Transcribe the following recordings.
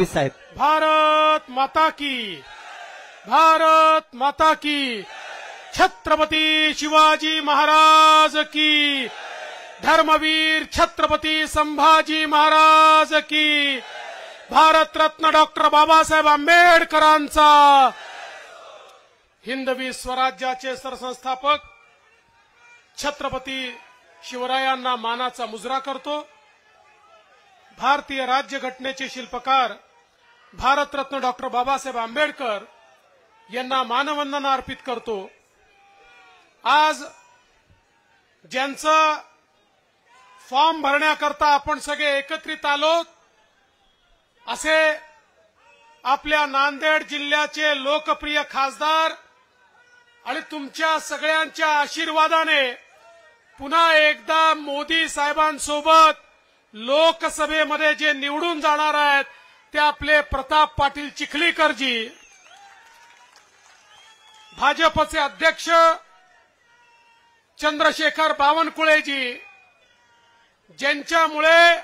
साहेब. भारत माता की, भारत माता की, छत्रपती शिवाजी महाराज की, धर्मवीर छत्रपती संभाजी महाराज की, भारतरत्न डॉक्टर बाबासाहेब आंबेडकरांचा, हिंदवी स्वराज्याचे सरसंस्थापक छत्रपती शिवरायांना मानाचा मुजरा करतो. भारतीय राज्यघटनेचे शिल्पकार भारतरत्न डॉक्टर बाबासाहेब आंबेडकर यांना मानवंदना अर्पित करतो. आज ज्यांचा फॉर्म भरण्याकरता आपण सगळे एकत्रित आलो, असे आपल्या नांदेड जिल्ह्याचे लोकप्रिय खासदार आणि तुमच्या सगळ्यांच्या आशीर्वादाने पुन्हा एकदा मोदी साहेबांसोबत लोकसभेमध्ये जे निवडून जाणार आहेत ते आपले प्रताप पाटील चिखलीकरजी, भाजपचे अध्यक्ष चंद्रशेखर बावनकुळेजी, ज्यांच्यामुळे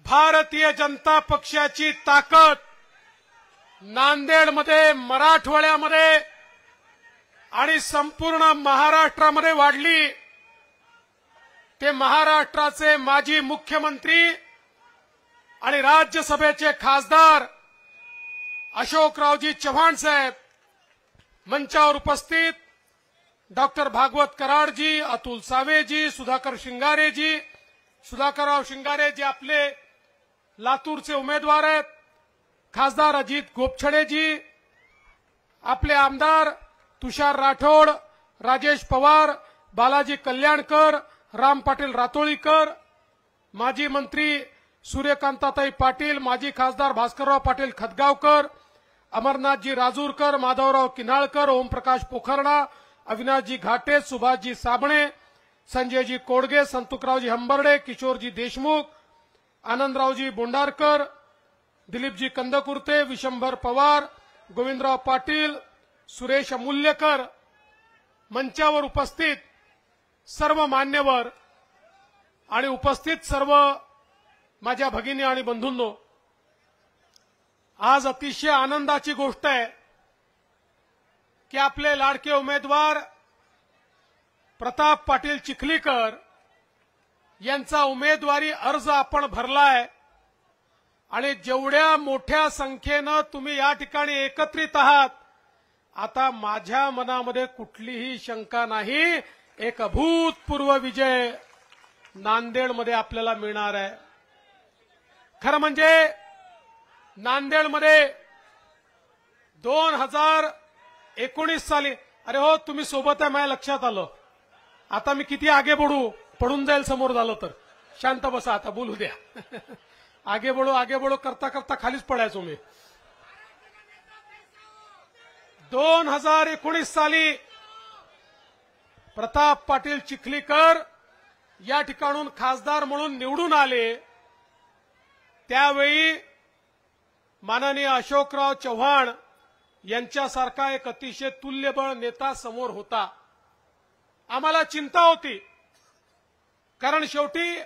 भारतीय जनता पक्षाची ताकद नांदेडमध्ये, मराठवाड्यामध्ये आणि संपूर्ण महाराष्ट्रामध्ये वाढली. ते महाराष्ट्राचे माजी मुख्यमंत्री आणि राज्यसभेचे खासदार अशोकरावजी चव्हाण साहेब, मंचावर उपस्थित डॉक्टर भागवत कराडजी, अतुल सावेजी, सुधाकर शिंगारेजी, सुधाकरराव शिंगारे जे आपले लातूरचे उमेदवार आहेत, खासदार अजित गोपछडेजी, आपले आमदार तुषार राठोड, राजेश पवार, बालाजी कल्याणकर, राम पाटील रातोळीकर, माजी मंत्री सूर्यकांताताई पाटील, माजी खासदार भास्करराव पाटील खतगावकर, अमरनाथजी राजूरकर, माधवराव किनाळकर, ओमप्रकाश पोखरणा, अविनाशजी घाटे, सुभाषजी साबणे, संजयजी कोडगे, संतुकरावजी हंबर्डे, किशोरजी देशमुख, आनंदरावजी बोंडारकर, दिलीपजी कंदकुर्ते, विशंभर पवार, गोविंदराव पाटील, सुरेश अमूल्यकर, मंचावर उपस्थित सर्व मान्यवर आणि उपस्थित सर्व माझ्या भगिनी आणि बंधूंनो, आज अतिशय आनंदाची गोष्ट आहे की आपले लाडके उमेदवार प्रताप पाटील चिखलीकर यांचा उमेदवारी अर्ज आपण भरलाय आणि जेवढ्या मोठ्या संख्येनं तुम्ही या ठिकाणी एकत्रित आहात, आता माझ्या मनामध्ये कुठलीही शंका नाही, एक अभूतपूर्व विजय नांदेडमध्ये आपल्याला मिळणार आहे. खरं म्हणजे नांदेडमध्ये 2019 साली, अरे हो तुम्ही सोबत आहे, माझ्या लक्षात आलं. आता मी किती आगे बढू, पडून जाईल समोर झालं तर. शांत बसा, आता बोलू द्या. आगे बढो करता करता खालीच पडायचो मी. 2019 साली प्रताप पाटील चिखलीकर या ठिकाणून खासदार म्हणून निवडून आले. त्यावेळी माननीय अशोकराव चव्हाण यांच्यासारखा एक अतिशय तुल्यबळ नेता समोर होता. आम्हाला चिंता होती, कारण शेवटी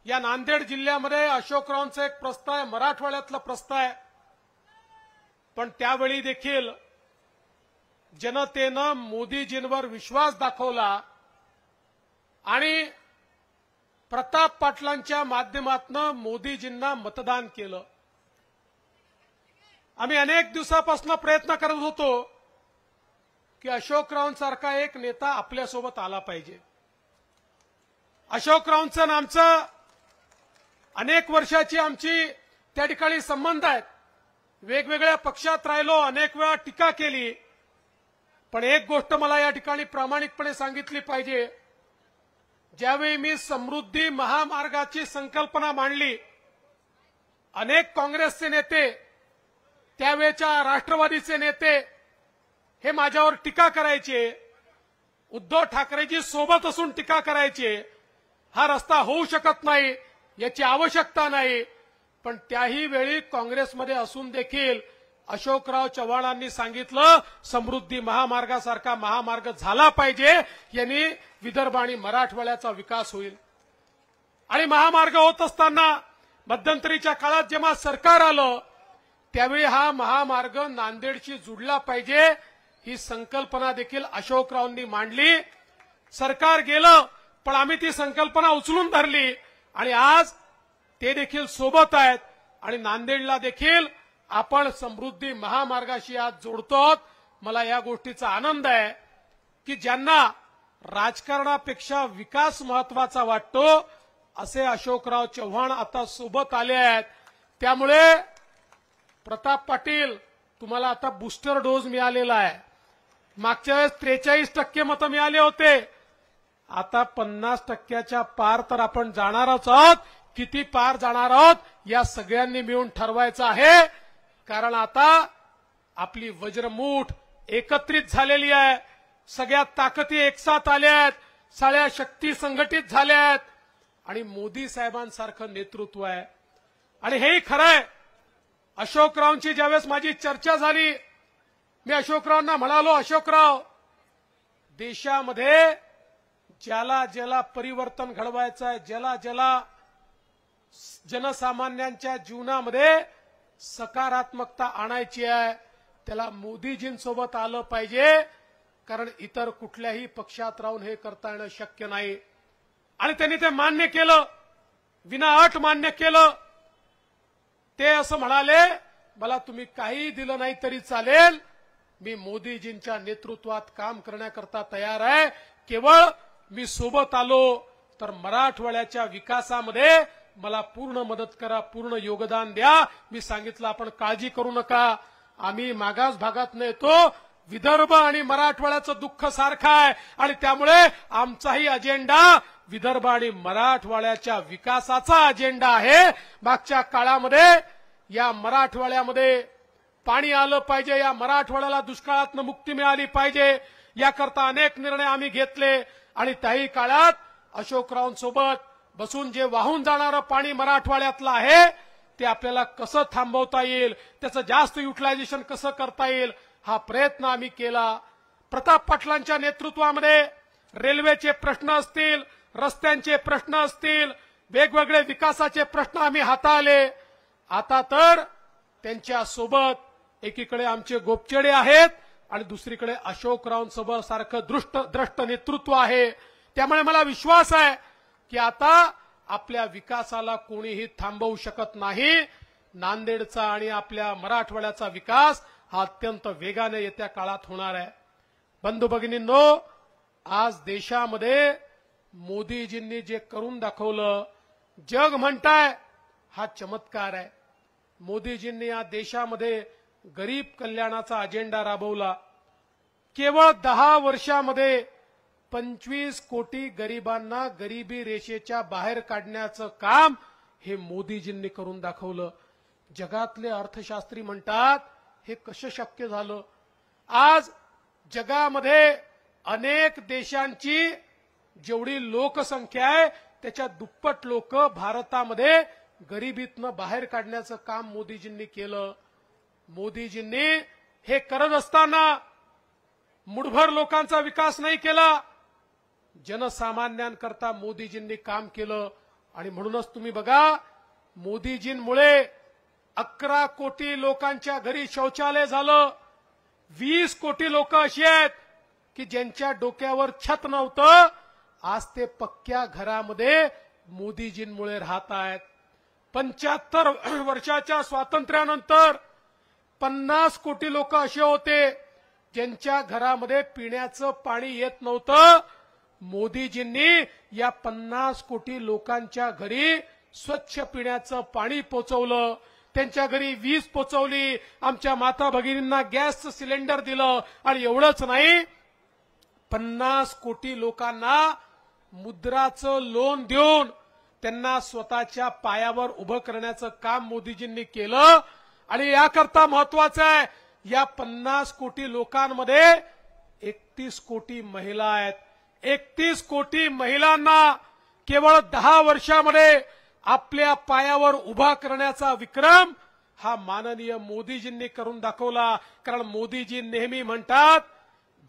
या नांदेड जिल्ह्यामध्ये अशोकरावांचा एक प्रस्ताव आहे, मराठवाड्यातला प्रस्ताव आहे. पण त्यावेळी देखील जनतेनं मोदीजींवर विश्वास दाखवला आणि प्रताप पाटलांच्या माध्यमातून मोदीजींना मतदान केलं. आम्ही अनेक दिवसापासून प्रयत्न करत होतो की अशोकरावांसारखा एक नेता आपल्यासोबत आला पाहिजे. अशोकरावांचं आणि आमचं अनेक वर्षाची आमची त्या ठिकाणी संबंध आहेत. वेगवेगळ्या पक्षात राहिलो, अनेक वेळा टीका केली, पण एक गोष्ट मला या ठिकाणी प्रामाणिकपणे सांगितली पाहिजे. ज्यावेळी मी समृद्धी महामार्गाची संकल्पना मांडली, अनेक काँग्रेसचे नेते, त्यावेळच्या राष्ट्रवादीचे नेते हे माझ्यावर टीका करायचे, उद्धव ठाकरेजी सोबत असून टीका करायचे, हा रस्ता होऊ शकत नाही, याची आवश्यकता नाही. पण त्याही वेळी काँग्रेसमध्ये असून देखील अशोकराव चव्हाणांनी सांगितलं समृद्धी महामार्गासारखा महामार्ग झाला पाहिजे, यांनी विदर्भ आणि मराठवाड्याचा विकास होईल. आणि महामार्ग होत असताना मध्यंतरीच्या काळात जेव्हा सरकार आलं त्यावेळी हा महामार्ग नांदेडशी जुडला पाहिजे ही संकल्पना देखील अशोकरावांनी मांडली. सरकार गेलं पण आम्ही ती संकल्पना उचलून धरली आणि आज ते देखील सोबत आहेत आणि नांदेडला देखील आपण समृद्धी महामार्गाशी आज जोडतो. मला या गोष्टीचा आनंद आहे की ज्यांना राजकारणापेक्षा विकास महत्वाचा वाटतो असे अशोकराव चव्हाण आता सोबत आले आहेत. त्यामुळे प्रताप पाटील तुम्हाला आता बूस्टर डोस मिळालेला आहे. मागच्या वेळेस 43% मतं मिळाले होते, आता 50%च्या पार तर आपण जाणारच आहोत. किती पार जाणार आहोत या सगळ्यांनी मिळून ठरवायचं आहे. कारण आता आपली वज्रमूठ एकत्रित झालेली आहे, सगळ्या ताकदी एकसाथ आल्या आहेत, सगळ्या शक्ती संघटित झाल्या आहेत आणि मोदी साहेबांसारखं नेतृत्व आहे. आणि हेही खरं आहे. अशोकरावांची ज्यावेळेस माझी चर्चा झाली मी अशोकरावांना म्हणालो, अशोकराव देशामध्ये ज्याला ज्याला परिवर्तन घडवायचं आहे, ज्याला ज्याला जनसामान्यांच्या जीवनामध्ये सकारात्मकता आणायची आहे त्याला मोदीजींसोबत आलं पाहिजे. कारण इतर कुठल्याही पक्षात राहून हे करता येणं शक्य नाही. आणि त्यांनी ते मान्य केलं, विनाअट मान्य केलं. ते असं म्हणाले, मला तुम्ही काही दिलं नाही तरी चालेल, मी मोदीजींच्या नेतृत्वात काम करण्याकरता तयार आहे. केवळ मी सोबत आलो तर मराठवाड्याच्या विकासामध्ये मला पूर्ण मदत करा, पूर्ण योगदान द्या. मी सांगितलं आपण काळजी करू नका, आम्ही मागास भागातून येतो, विदर्भ आणि मराठवाड्याचं दुःख सारखं आहे आणि त्यामुळे आमचाही अजेंडा विदर्भ आणि मराठवाड्याच्या विकासाचा अजेंडा आहे. मागच्या काळामध्ये या मराठवाड्यामध्ये पाणी आलं पाहिजे, या मराठवाड्याला दुष्काळातून मुक्ती मिळाली पाहिजे, याकरता अनेक निर्णय आम्ही घेतले आणि त्याही काळात अशोकरावांसोबत बसून जे वाहून जाणारं पाणी मराठवाड्यातलं आहे ते आपल्याला कसं थांबवता येईल, त्याचं जास्त युटिलायझेशन कसं करता येईल हा प्रयत्न आम्ही केला. प्रताप पाटलांच्या नेतृत्वामध्ये रेल्वेचे प्रश्न असतील, रस्त्यांचे प्रश्न असतील, वेगवेगळे विकासाचे प्रश्न आम्ही हाताळले. आता तर त्यांच्या सोबत एकीकडे आमचे गोपचेडे आहेत आणि दुसरीकडे अशोकरावांसोबत सारखं द्रष्ट नेतृत्व आहे. त्यामुळे मला विश्वास आहे की आता आपल्या विकासाला कोणीही थांबवू शकत नाही. नांदेडचा आणि आपल्या मराठवाड्याचा विकास हा अत्यंत वेगाने येत्या काळात होणार आहे. बंधू भगिनींनो, आज देशामध्ये मोदीजींनी जे करून दाखवलं, जग म्हणताय हा चमत्कार आहे. मोदीजींनी या देशामध्ये गरीब कल्याणाचा अजेंडा राबवला. केवळ 10 वर्षामध्ये 25 कोटी गरिबांना गरिबी रेषेच्या बाहेर काढण्याचं काम हे मोदीजींनी करून दाखवलं. जगातले अर्थशास्त्री म्हणतात हे कसं शक्य झालं. आज जगामध्ये अनेक देशांची जेवढी लोकसंख्या आहे त्याच्या दुप्पट लोक भारतामध्ये गरिबीतनं बाहेर काढण्याचं काम मोदीजींनी केलं. मोदीजींनी हे करत असताना मुठभर लोकांचा विकास नाही केला, जनसामान्यांकरता मोदीजींनी काम केलं. आणि म्हणूनच तुम्ही बघा, मोदीजींमुळे 11 कोटी लोकांच्या घरी शौचालय झालं. 20 कोटी लोक अशी आहेत की ज्यांच्या डोक्यावर छत नव्हतं, आज ते पक्क्या घरामध्ये मोदीजींमुळे राहत आहेत. 75 वर्षाच्या स्वातंत्र्यानंतर 50 कोटी लोक असे होते ज्यांच्या घरामध्ये पिण्याचं पाणी येत नव्हतं. मोदीजींनी या 50 कोटी लोकांच्या घरी स्वच्छ पिण्याचं पाणी पोचवलं, त्यांच्या घरी वीज पोचवली, आमच्या माता भगिनींना गॅसचं सिलेंडर दिलं. आणि एवढंच नाही, 50 कोटी लोकांना मुद्राचं लोन देऊन त्यांना स्वतःच्या पायावर उभं करण्याचं काम मोदीजींनी केलं. आणि याकरता महत्वाचं आहे, या 50 कोटी लोकांमध्ये 31 कोटी महिला आहेत. 31 कोटी महिलांना केवळ 10 वर्षामध्ये आपल्या पायावर उभा करण्याचा विक्रम हा माननीय मोदीजींनी करून दाखवला. कारण मोदीजी नेहमी म्हणतात,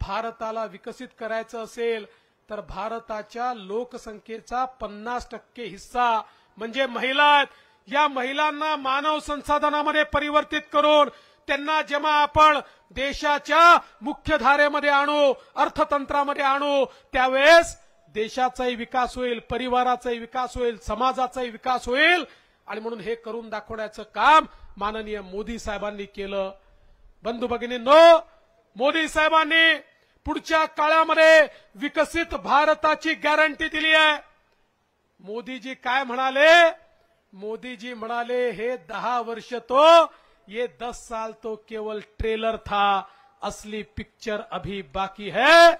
भारताला विकसित करायचं असेल तर भारताच्या लोकसंख्येचा 50% हिस्सा म्हणजे महिला आहेत. या महिलांना मानव संसाधनामध्ये परिवर्तित करून त्यांना जेव्हा आपण देशाच्या मुख्य धारेमध्ये आणू, अर्थतंत्रामध्ये आणू, त्यावेळेस देशाचाही विकास होईल, परिवाराचाही विकास होईल, समाजाचाही विकास होईल. आणि म्हणून हे करून दाखवण्याचं काम माननीय मोदी साहेबांनी केलं. बंधू भगिनींनो, मोदी साहेबांनी पुढच्या काळामध्ये विकसित भारताची गॅरंटी दिली आहे. मोदीजी काय म्हणाले? मोदीजी म्हणाले हे 10 वर्ष तो, ये 10 साल तो केवल ट्रेलर था, असली पिक्चर अभी बाकी है,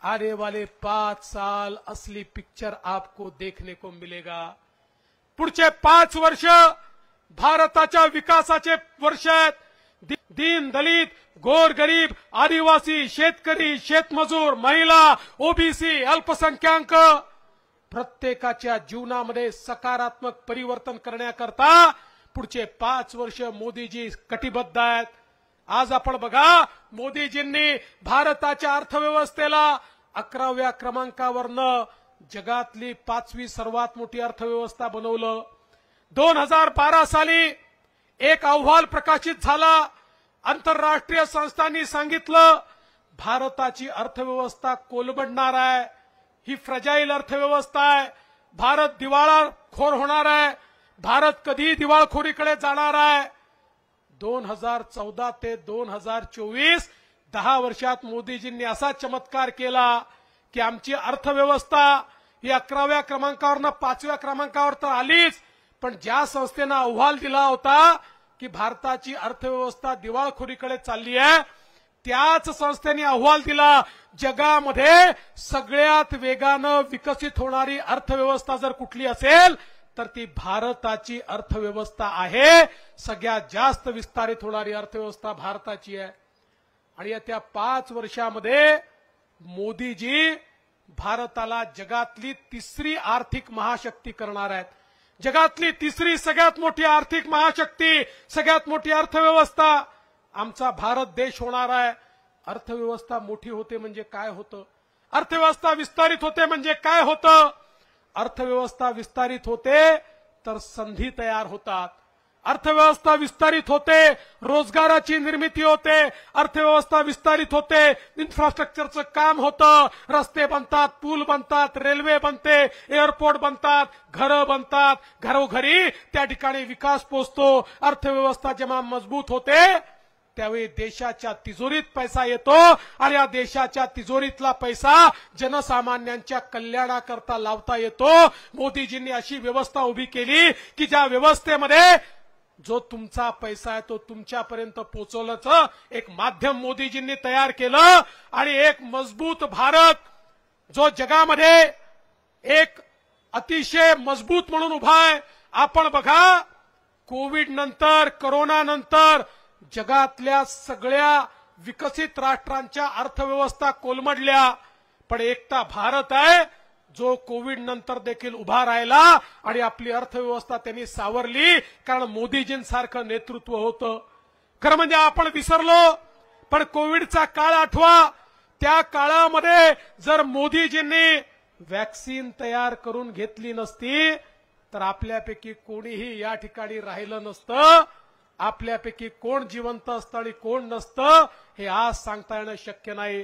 आने वाले 5 साल असली पिक्चर आपको देखने को मिलेगा. पुढचे 5 वर्ष भारताच्या विकासाचे वर्ष आहेत. दीन दलित, गोरगरीब, आदिवासी, शेतकरी, शेतमजूर, महिला, ओबीसी, अल्पसंख्याक प्रत्येकाच्या जीवनामध्ये सकारात्मक परिवर्तन करण्याकरता पुढचे 5 वर्ष मोदीजी कटिबद्ध आहेत. आज आपण बघा, मोदीजींनी भारताच्या अर्थव्यवस्थेला 11व्या क्रमांकावरनं जगातली 5वी सर्वात मोठी अर्थव्यवस्था बनवलं. 2012 साली एक अहवाल प्रकाशित झाला. आंतरराष्ट्रीय संस्थांनी सांगितलं भारताची अर्थव्यवस्था कोलमडणार आहे, ही फ्रजाईल अर्थव्यवस्था आहे, भारत दिवाळखोर होणार आहे, भारत कधी दिवाळखोरीकडे जाणार आहे. 2014 ते 2024 10 वर्षात मोदीजींनी असा चमत्कार केला की आमची अर्थव्यवस्था ही 11व्या क्रमांकावरनं 5व्या क्रमांकावर तर आलीच, पण ज्या संस्थेनं अहवाल दिला होता की भारताची अर्थव्यवस्था दिवाळखोरीकडे चालली आहे, त्याच संस्थेने अहवाल दिला जगामध्ये सगळ्यात वेगानं विकसित होणारी अर्थव्यवस्था जर कुठली असेल तर ती भारताची अर्थव्यवस्था आहे. सगळ्यात जास्त विस्तारित होणारी अर्थव्यवस्था भारताची आहे. आणि येत्या 5 वर्षामध्ये मोदीजी भारताला जगातली 3री आर्थिक महाशक्ती करणार आहेत. जगातली 3री सगळ्यात मोठी आर्थिक महाशक्ती, सगळ्यात मोठी अर्थव्यवस्था आमचा भारत देश होणार आहे. अर्थव्यवस्था मोठी होते म्हणजे काय होतं? अर्थव्यवस्था विस्तारित होते म्हणजे काय होतं? अर्थव्यवस्था विस्तारित होते तर संधी तयार होतात. अर्थव्यवस्था विस्तारित होते, रोजगाराची निर्मिती होते. अर्थव्यवस्था विस्तारित होते, इन्फ्रास्ट्रक्चरचं काम होतं, रस्ते बनतात, पूल बनतात, रेल्वे बनते, एअरपोर्ट बनतात, घरं बनतात, घरोघरी त्या ठिकाणी विकास पोहोचतो. अर्थव्यवस्था जेव्हा मजबूत होते त्यावेळी देशाच्या तिजोरीत पैसा येतो आणि या देशाच्या तिजोरीतला पैसा जनसामान्यांच्या कल्याणाकरता लावता येतो. मोदीजींनी अशी व्यवस्था उभी केली की ज्या व्यवस्थेमध्ये जो तुमचा पैसा आहे तो तुमच्यापर्यंत पोहोचवण्याचं एक माध्यम मोदीजींनी तयार केलं. आणि एक मजबूत भारत जो जगामध्ये एक अतिशय मजबूत म्हणून उभा आहे. आपण बघा, कोविड नंतर, कोरोना नंतर जगातल्या सगळ्या विकसित राष्ट्रांच्या अर्थव्यवस्था कोलमडल्या, पण एकटा भारत आहे जो कोविड नंतर देखील उभा राहिला आणि आपली अर्थव्यवस्था त्यांनी सावरली, कारण मोदीजींसारखं नेतृत्व होतं. खरं म्हणजे आपण विसरलो, पण कोविडचा काळ आठवा. त्या काळामध्ये जर मोदीजींनी वॅक्सिन तयार करून घेतली नसती तर आपल्यापैकी कोणीही या ठिकाणी राहिलं नसतं. आपल्यापैकी कोण जिवंत असतं आणि कोण नसतं हे आज सांगता येणं शक्य नाही.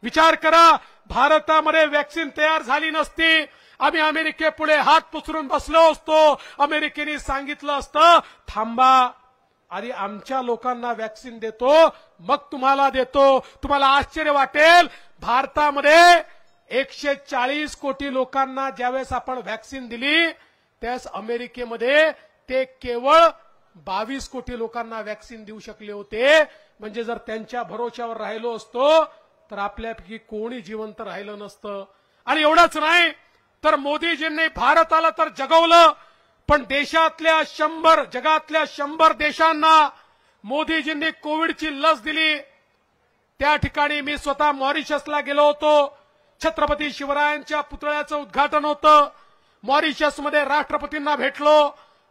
विचार करा, भारतामध्ये वॅक्सिन तयार झाली नसती, आम्ही अमेरिकेपुढे हात पसरून बसलो असतो. अमेरिकेने सांगितलं असतं थांबा, आणि आमच्या लोकांना वॅक्सिन देतो मग तुम्हाला देतो. तुम्हाला आश्चर्य वाटेल, भारतामध्ये 140 कोटी लोकांना ज्यावेळेस आपण वॅक्सिन दिली त्यावेळेस अमेरिकेमध्ये ते केवळ 22 कोटी लोकांना वॅक्सिन देऊ शकले होते. म्हणजे जर त्यांच्या भरोश्यावर राहिलो असतो तर आपल्यापैकी कोणी जिवंत राहिलं नसतं. आणि एवढंच नाही तर मोदीजींनी भारताला तर जगवलं, पण देशातल्या 100 जगातल्या 100 देशांना मोदीजींनी कोविडची लस दिली. त्या ठिकाणी मी स्वतः मॉरिशसला गेलो होतो. छत्रपती शिवरायांच्या पुतळ्याचं उद्घाटन होतं. मॉरिशसमध्ये राष्ट्रपतींना भेटलो.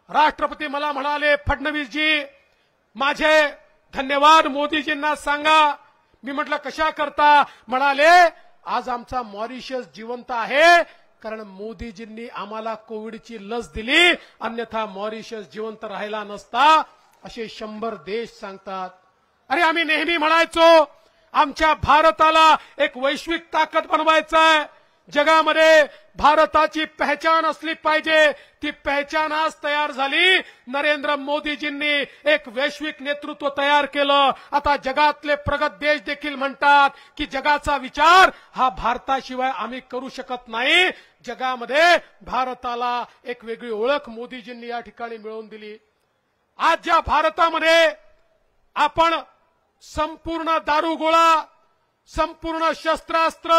राष्ट्रपती मला म्हणाले, फडणवीसजी माझे धन्यवाद मोदीजींना सांगा. मी म्हटलं कशा करता? म्हणाले आज आमचा मॉरिशस जिवंत आहे कारण मोदीजींनी आम्हाला कोविडची लस दिली, अन्यथा मॉरिशस जिवंत राहिला नसता, असे 100 देश सांगतात. अरे आम्ही नेहमी म्हणायचो आमच्या भारताला एक वैश्विक ताकद बनवायचं आहे, जगामध्ये भारताची पहचान असली पाहिजे. ती पहचान आज तयार झाली. नरेंद्र मोदीजींनी एक वैश्विक नेतृत्व तयार केलं. आता जगातले प्रगत देश देखील म्हणतात की जगाचा विचार हा भारताशिवाय आम्ही करू शकत नाही. जगामध्ये भारताला एक वेगळी ओळख मोदीजींनी या ठिकाणी मिळवून दिली. आज ज्या भारतामध्ये आपण संपूर्ण दारुगोळा, संपूर्ण शस्त्रास्त्र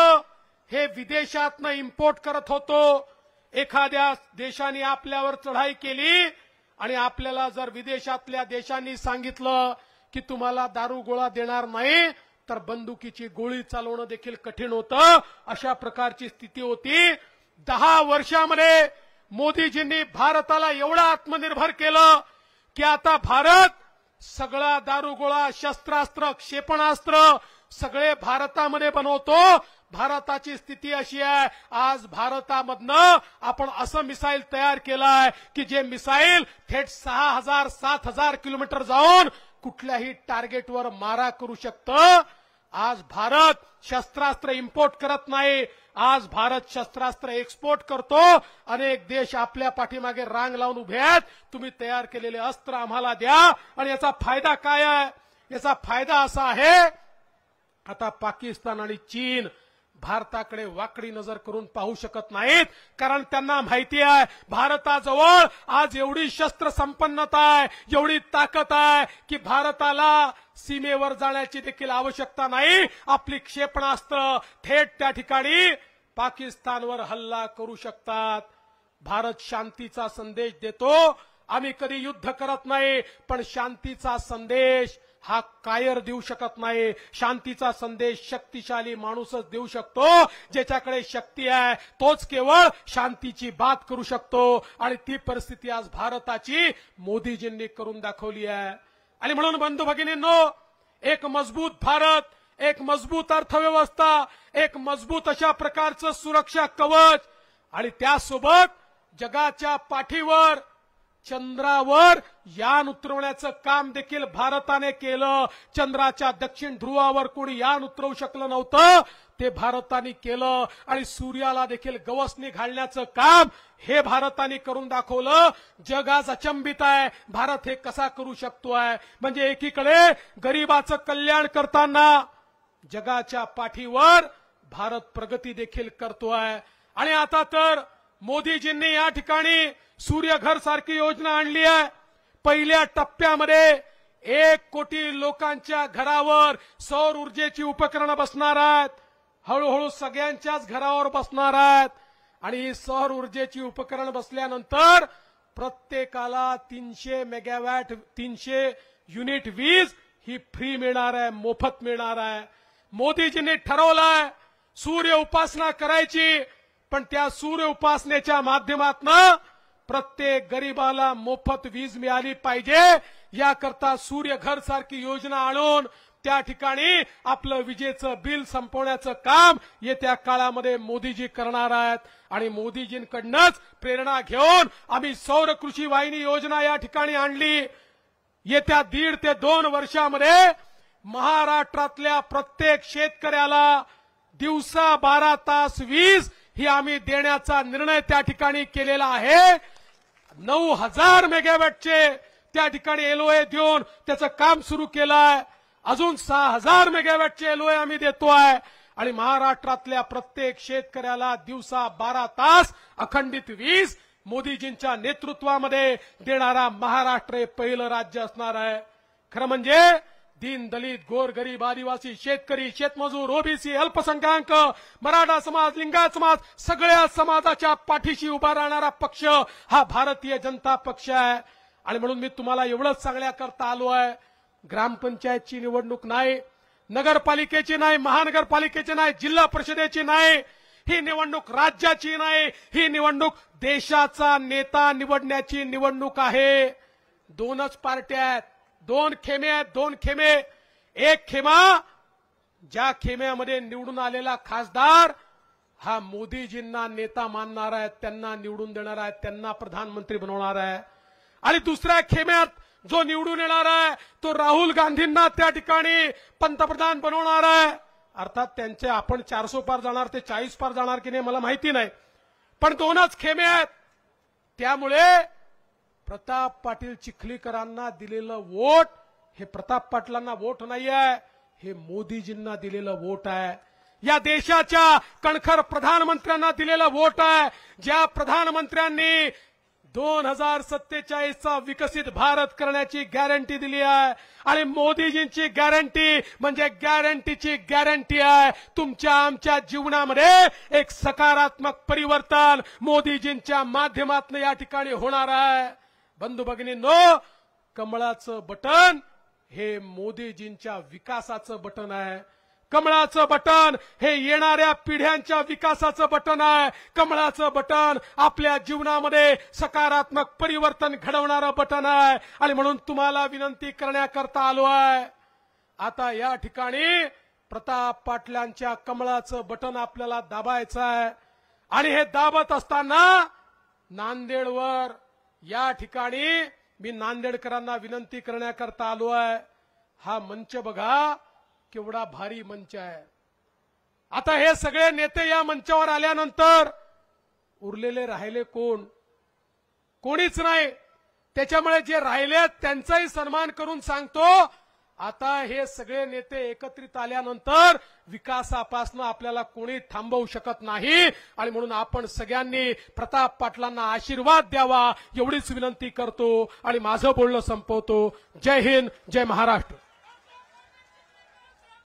हे विदेशातनं इम्पोर्ट करत होतो. एखाद्या देशाने आपल्यावर चढाई केली आणि आपल्याला जर विदेशातल्या देशांनी सांगितलं की तुम्हाला दारुगोळा देणार नाही, तर बंदुकीची गोळी चालवणं देखील कठीण होतं. अशा प्रकारची स्थिती होती. 10 वर्षामध्ये मोदीजींनी भारताला एवढं आत्मनिर्भर केलं की आता भारत सगळा दारुगोळा, शस्त्रास्त्र, क्षेपणास्त्र सगळे भारतामध्ये बनवतो. भारताची स्थिती अशी आहे, आज भारतामधनं आपण असं मिसाईल तयार केलंय की जे मिसाईल थेट 6000-7000 किलोमीटर जाऊन कुठल्याही टार्गेटवर मारा करू शकतं. आज भारत शस्त्रास्त्र इम्पोर्ट करत नाही, आज भारत शस्त्रास्त्र एक्सपोर्ट करतो. अनेक देश आपल्या पाठीमागे रांग लावून उभे आहेत, तुम्ही तयार केलेले अस्त्र आम्हाला द्या. आणि याचा फायदा काय आहे? याचा फायदा असा आहे, आता पाकिस्तान आणि चीन भारताकडे वाकडी नजर करून पाहू शकत नाहीत, कारण त्यांना माहिती आहे भारताजवळ आज एवढी शस्त्र संपन्नता आहे, एवढी ताकद आहे की भारताला सीमेवर जाण्याची देखील आवश्यकता नाही. आपली क्षेपणास्त्र थेट त्या ठिकाणी पाकिस्तानवर हल्ला करू शकतात. भारत शांतीचा संदेश देतो. आम्ही कधी युद्ध करत नाही, पण शांतीचा संदेश हा कायर देऊ शकत नाही. शांतीचा संदेश शक्तिशाली माणूसच देऊ शकतो. ज्याच्याकडे शक्ती आहे तोच केवळ शांतीची बात करू शकतो. आणि ती परिस्थिती आज भारताची मोदीजींनी करून दाखवली आहे. आणि म्हणून बंधू भगिनींनो, एक मजबूत भारत, एक मजबूत अर्थव्यवस्था, एक मजबूत अशा प्रकारचं सुरक्षा कवच आणि त्यासोबत जगाच्या पाठीवर चंद्रावर यान उतरवण्याचं काम देखील भारताने केलं. चंद्राच्या दक्षिण ध्रुवावर कोणी यान उतरवू शकलं नव्हतं, ते भारताने केलं. आणि सूर्याला देखील गवसणी घालण्याचं काम हे भारताने करून दाखवलं. जग आज अचंबित आहे, भारत हे कसा करू शकतोय. म्हणजे एकीकडे गरिबाचं कल्याण करताना जगाच्या पाठीवर भारत प्रगती देखील करतोय. आणि आता तर मोदीजींनी या ठिकाणी सूर्यघर सारखी योजना आणली आहे. पहिल्या टप्प्यामध्ये 1 कोटी लोकांच्या घरावर सौर ऊर्जेची उपकरणं बसणार आहेत. हळूहळू सगळ्यांच्याच घरावर बसणार आहेत. आणि ही सौर ऊर्जेची उपकरण बसल्यानंतर प्रत्येकाला 300 मेगावॅट 300 युनिट वीज ही फ्री मिळणार आहे, मोफत मिळणार आहे. मोदीजींनी ठरवलंय सूर्य उपासना करायची, पण त्या सूर्य उपासनेच्या माध्यमातून प्रत्येक गरीबाला मोफत वीज मिळाली पाहिजे. याकरता सूर्यघर सारखी योजना आणून त्या ठिकाणी आपलं विजेचं बिल संपवण्याचं काम येत्या काळामध्ये मोदीजी करणार आहेत. आणि मोदीजींकडूनच प्रेरणा घेऊन आम्ही सौर कृषी वाहिनी योजना या ठिकाणी आणली. येत्या 1.5 ते 2 वर्षामध्ये महाराष्ट्रातल्या प्रत्येक शेतकऱ्याला दिवसा 12 तास वीज ही आम्ही देण्याचा निर्णय त्या ठिकाणी केलेला आहे. 9000 मेगावॅटचे त्या ठिकाणी एलओए देऊन त्याचं काम सुरू केलं आहे. अजून 6000 मेगावॅटचे एलओए आम्ही देतोय. आणि महाराष्ट्रातल्या प्रत्येक शेतकऱ्याला दिवसा 12 तास अखंडित वीज मोदीजींच्या नेतृत्वामध्ये देणारा महाराष्ट्र हे पहिलं राज्य असणार आहे. खरं म्हणजे दीन दलित गोरगरीब आदिवासी शेतकरी शेतमजूर ओबीसी अल्पसंख्याक मराठा समाज लिंगायत समाज सगळ्या समाजाच्या पाठीशी उभा राहणारा पक्ष हा भारतीय जनता पक्ष आहे. आणि म्हणून मी तुम्हाला एवढंच सांगण्याकरता आलो आहे, ग्रामपंचायतची निवडणूक नाही, नगरपालिकेची नाही, महानगरपालिकेची नाही, जिल्हा परिषदेची नाही, ही निवडणूक राज्याची नाही, ही निवडणूक देशाचा नेता निवडण्याची निवडणूक आहे. 2च पार्ट्या आहेत, 2 खेमे आहेत, 2 खेमे. एक खेमा ज्या खेम्यामध्ये निवडून आलेला खासदार हा मोदीजींना नेता मानणार आहे, त्यांना निवडून देणार आहे, त्यांना प्रधानमंत्री बनवणार आहे। आणि दुसऱ्या खेम्यात जो निवडून येणार आहे तो राहुल गांधींना त्या ठिकाणी पंतप्रधान बनवणार आहे। अर्थात त्यांचे आपण 400 पार जाणार, ते 40 पार जाणार की नाही मला माहिती नाही, पण दोनच खेमे आहेत। त्यामुळे प्रताप पाटील चिखलीकरांना दिलेलं वोट हे प्रताप पाटलांना वोट नाही आहे, हे मोदीजींना दिलेलं वोट आहे। या देशाच्या कणखर प्रधानमंत्र्यांना दिलेलं वोट आहे, ज्या प्रधानमंत्र्यांनी 2047चा विकसित भारत करण्याची गॅरंटी दिली आहे। आणि मोदीजींची गॅरंटी म्हणजे गॅरंटीची गॅरंटी आहे। तुमच्या आमच्या जीवनामध्ये एक सकारात्मक परिवर्तन मोदीजींच्या माध्यमातून या ठिकाणी होणार आहे। बंधू भगिनींनो, कमळाचं बटन हे मोदीजींच्या विकासाचं बटन आहे। कमळाचं बटन हे येणाऱ्या पिढ्यांच्या विकासाचं बटन आहे। कमळाचं बटन आपल्या जीवनामध्ये सकारात्मक परिवर्तन घडवणारं बटन आहे। आणि म्हणून तुम्हाला विनंती करण्याकरता आलो आहे। आता या ठिकाणी प्रताप पाटलांच्या कमळाचं बटन आपल्याला दाबायचं आहे। आणि हे दाबत असताना नांदेडवर या ठिकाणी मी नांदेडकरांना विनंती करण्याकरता आलो आहे। हा मंच बघा केवढा भारी मंच आहे। आता हे सगळे नेते या मंचावर आल्यानंतर उरलेले राहिले कोण? कोणीच नाही। त्याच्यामुळे जे राहिले त्यांचाही सन्मान करून सांगतो, आता हे सगळे नेते एकत्रित आल्यानंतर विकासापासून आपल्याला कोणी थांबवू शकत नाही। आणि म्हणून आपण सगळ्यांनी प्रताप पाटलांना आशीर्वाद द्यावा एवढीच विनंती करतो आणि माझं बोलणं संपवतो। जय हिंद, जय महाराष्ट्र।